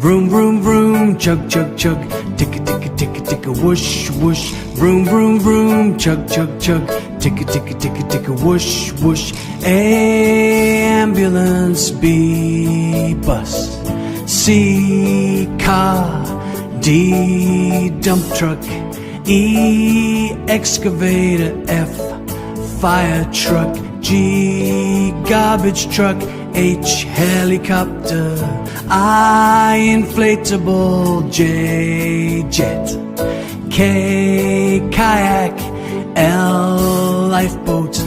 Vroom, vroom, vroom, chug, chug, chug. Ticka, ticka, ticka, ticka, whoosh, whoosh. Vroom, vroom, vroom, chug, chug, chug. Ticka, ticka, ticka, ticka, whoosh, whoosh. A, ambulance. B, bus. C, car. D, dump truck. E, excavator. F, fire truck. G, garbage truck. H, helicopter. I, inflatable. J, jet. K, kayak. L, lifeboat.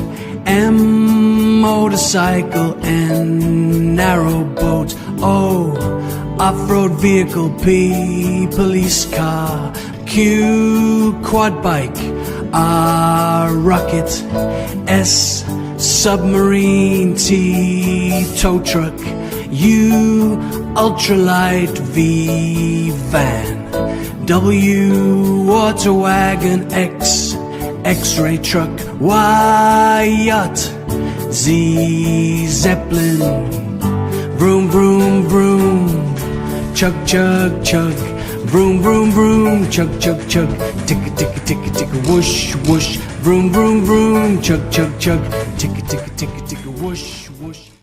M, motorcycle. N, narrowboat. O, off-road vehicle. P, police car. Q, quad bike. R, rocket. S, submarine. T, tow truck. U, ultralight. V, van. W, water wagon. X, X-ray truck. Y, yacht. Z, zeppelin. Vroom, vroom, vroom. Chug, chug, chug. Vroom, vroom, vroom. Chug, chug, chug. Ticka, ticka, ticka, ticka, whoosh, whoosh. Vroom, vroom, vroom. Chug, chug, chug. Ticka, ticka, ticka, ticka, whoosh, whoosh.